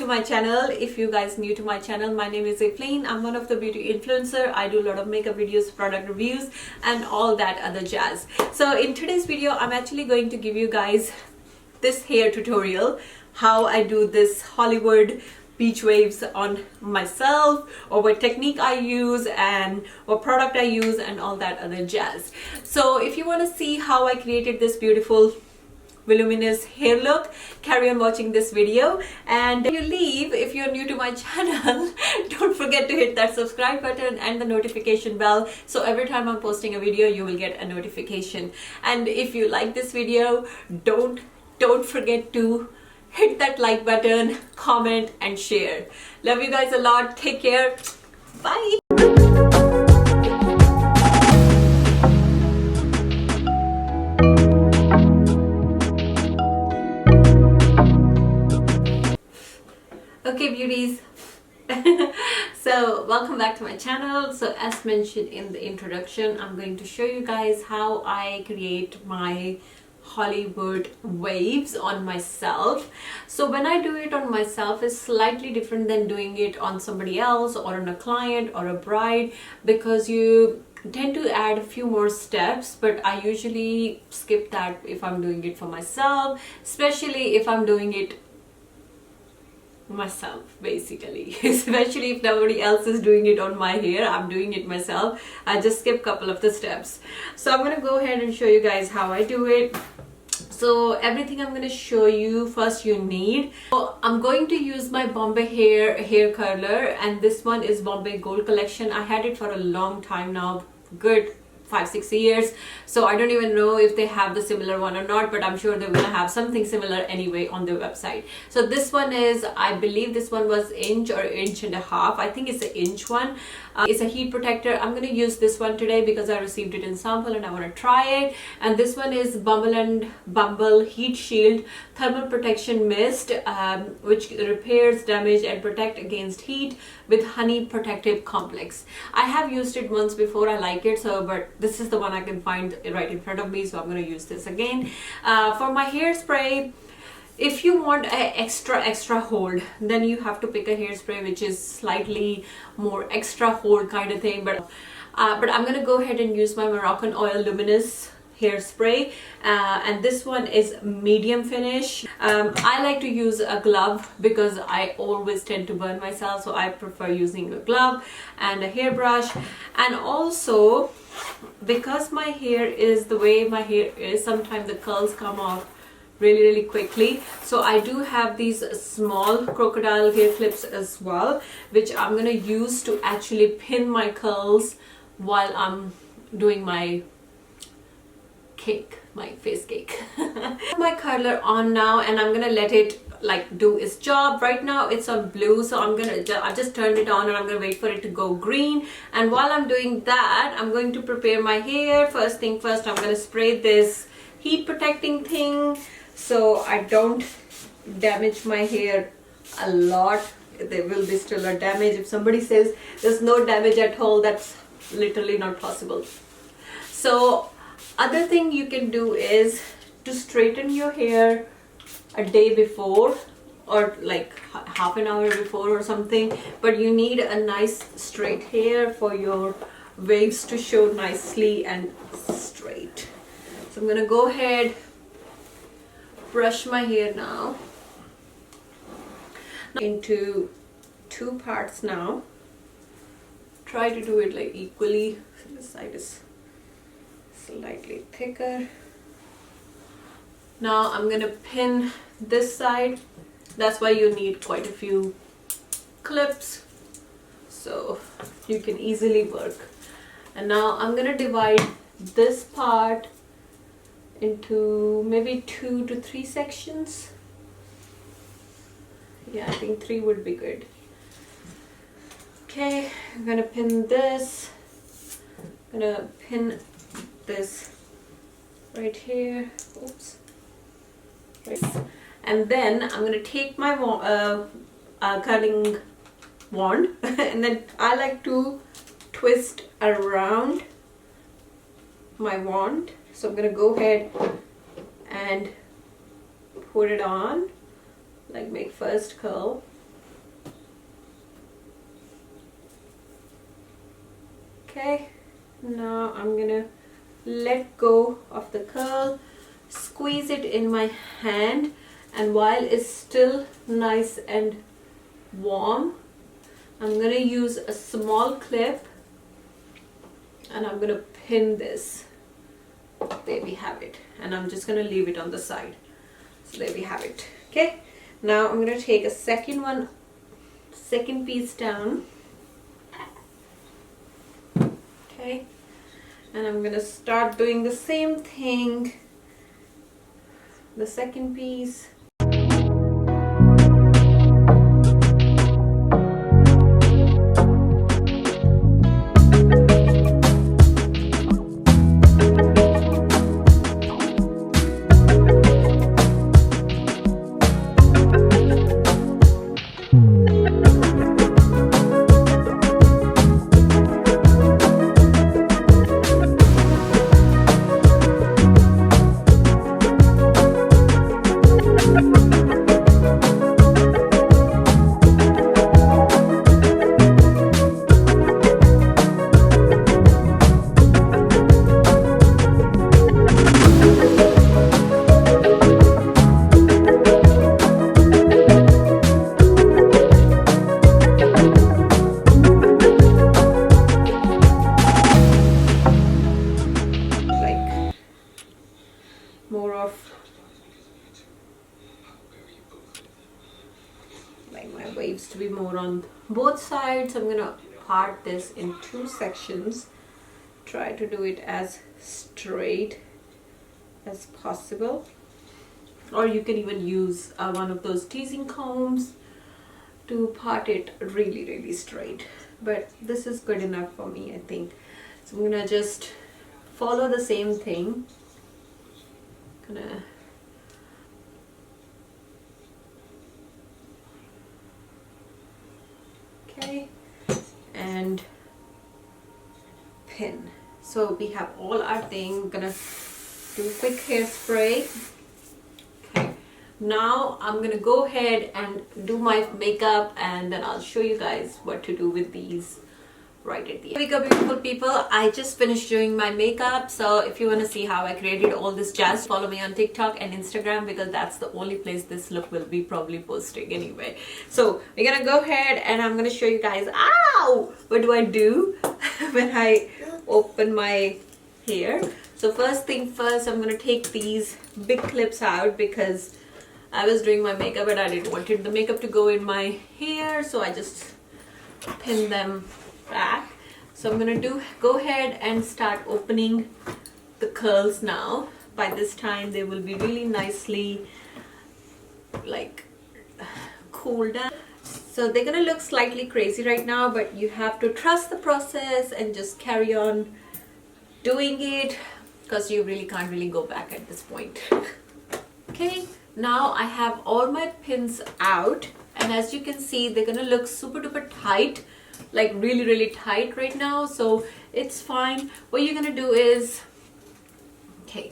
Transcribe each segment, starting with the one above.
to my channel. If you guys new to my channel, my name is Evelyn. I'm one of the beauty influencer. I do a lot of makeup videos, product reviews and all that other jazz. So in today's video, I'm actually going to give you guys this hair tutorial, how I do this Hollywood beach waves on myself, or what technique I use and what product I use and all that other jazz. So if you want to see how I created this beautiful voluminous hair look, carry on watching this video. And if you leave, if you're new to my channel, don't forget to hit that subscribe button and the notification bell, so every time I'm posting a video you will get a notification. And if you like this video, don't forget to hit that like button, comment and share. Love you guys a lot. Take care. Bye. Okay beauties, so welcome back to my channel. So as mentioned in the introduction, I'm going to show you guys how I create my Hollywood waves on myself. So when I do it on myself, it's slightly different than doing it on somebody else or on a client or a bride, because you tend to add a few more steps, but I usually skip that if I'm doing it for myself, especially if I'm doing it myself, basically. Especially if nobody else is doing it on my hair, I'm doing it myself. I just skip a couple of the steps. So I'm gonna go ahead and show you guys how I do it. So everything I'm going to show you, first you need, so I'm going to use my Bombay hair curler, and this one is Bombay Gold Collection. I had it for a long time now, good 5-6 years, so I don't even know if they have the similar one or not, but I'm sure they're gonna have something similar anyway on their website. So this one is, I believe this one was inch or inch and a half. I think it's an inch one. It's a heat protector. I'm gonna use this one today because I received it in sample and I want to try it. And this one is Bumble and Bumble Heat Shield Thermal Protection Mist, which repairs damage and protect against heat with honey protective complex. I have used it once before. I like it, so but this is the one I can find right in front of me, so I'm going to use this again. For my hairspray, if you want an extra hold, then you have to pick a hairspray which is slightly more extra hold kind of thing, but I'm going to go ahead and use my Moroccan Oil Luminous hairspray, and this one is medium finish. I like to use a glove because I always tend to burn myself, so I prefer using a glove and a hairbrush. And also, because my hair is the way my hair is, sometimes the curls come off really quickly, so I do have these small crocodile hair clips as well, which I'm gonna use to actually pin my curls while I'm doing my cake, my face cake. My curler on now, and I'm gonna let it like do its job. Right now it's on blue, so I just turned it on and I'm gonna wait for it to go green. And while I'm doing that, I'm going to prepare my hair. First thing first, I'm gonna spray this heat protecting thing so I don't damage my hair a lot. There will be still a damage. If somebody says there's no damage at all, that's literally not possible. So other thing you can do is to straighten your hair a day before, or like half an hour before or something, but you need a nice straight hair for your waves to show nicely and straight. So I'm gonna go ahead, brush my hair now into two parts now. Try to do it like equally, so this side is slightly thicker. Now I'm gonna pin this side. That's why you need quite a few clips, so you can easily work. And now I'm gonna divide this part into maybe 2 to 3 sections. Yeah, I think 3 would be good. Okay, I'm gonna pin this. I'm gonna pin this right here. Oops. Right. And then I'm gonna take my curling wand and then I like to twist around my wand. So I'm gonna go ahead and put it on, like make first curl Okay, now I'm gonna let go of the curl, squeeze it in my hand, and while it's still nice and warm, I'm gonna use a small clip and I'm gonna pin this. There we have it, and I'm just gonna leave it on the side. So there we have it. Okay, now I'm gonna take a second piece down. Okay, and I'm gonna start doing the same thing, the second piece. More of like my waves to be more on both sides. I'm gonna part this in two sections, try to do it as straight as possible, or you can even use one of those teasing combs to part it really straight, but this is good enough for me, I think. So I'm gonna just follow the same thing. Okay, and pin. So we have all our thing. Gonna do quick hairspray. Okay, now I'm gonna go ahead and do my makeup, and then I'll show you guys what to do with these right at the end. Here we go, beautiful people. I just finished doing my makeup, so if you want to see how I created all this jazz, follow me on TikTok and Instagram, because that's the only place this look will be probably posting anyway. So we're gonna go ahead and I'm gonna show you guys, ow, what do I do when I open my hair. So first thing first, I'm gonna take these big clips out because I was doing my makeup and I didn't want the makeup to go in my hair, so I just pin them back. So I'm gonna go ahead and start opening the curls now. By this time they will be really nicely like cooled down. So they're gonna look slightly crazy right now, but you have to trust the process and just carry on doing it, because you really can't really go back at this point. Okay, now I have all my pins out, and as you can see, they're gonna look super duper tight, like really tight right now, so it's fine. What you're gonna do is, okay,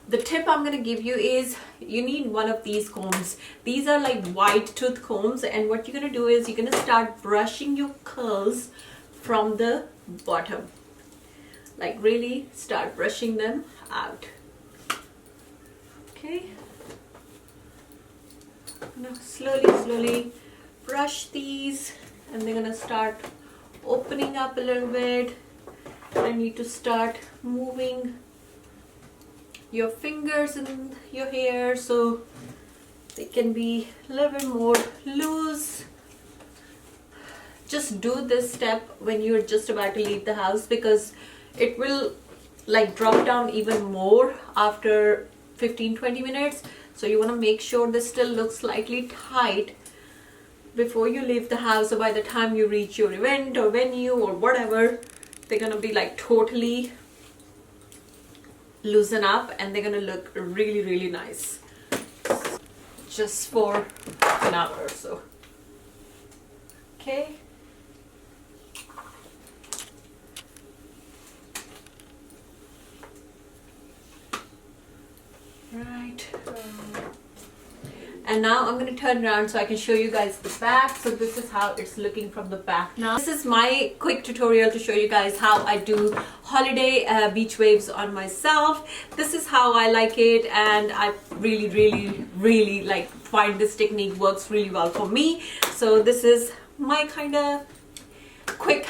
the tip I'm gonna give you is you need one of these combs. These are like wide tooth combs, and what you're gonna do is you're gonna start brushing your curls from the bottom, like really start brushing them out. Okay, now slowly brush these, and they're gonna start opening up a little bit. I need to start moving your fingers in your hair so they can be a little bit more loose. Just do this step when you're just about to leave the house, because it will like drop down even more after 15-20 minutes. So you want to make sure this still looks slightly tight before you leave the house. So by the time you reach your event or venue or whatever, they're gonna be like totally loosen up, and they're gonna look really nice just for an hour or so. Okay, right, And now I'm going to turn around so I can show you guys the back. So this is how it's looking from the back now. This is my quick tutorial to show you guys how I do holiday beach waves on myself. This is how I like it, and I really like find this technique works really well for me. So this is my kind of quick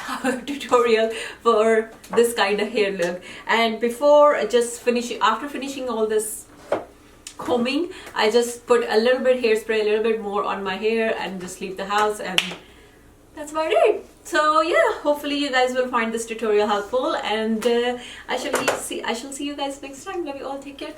tutorial for this kind of hair look. And before after finishing all this combing, I just put a little bit hairspray, a little bit more on my hair, and just leave the house, and that's about it. So yeah, hopefully you guys will find this tutorial helpful, and I shall see you guys next time. Love you all. Take care.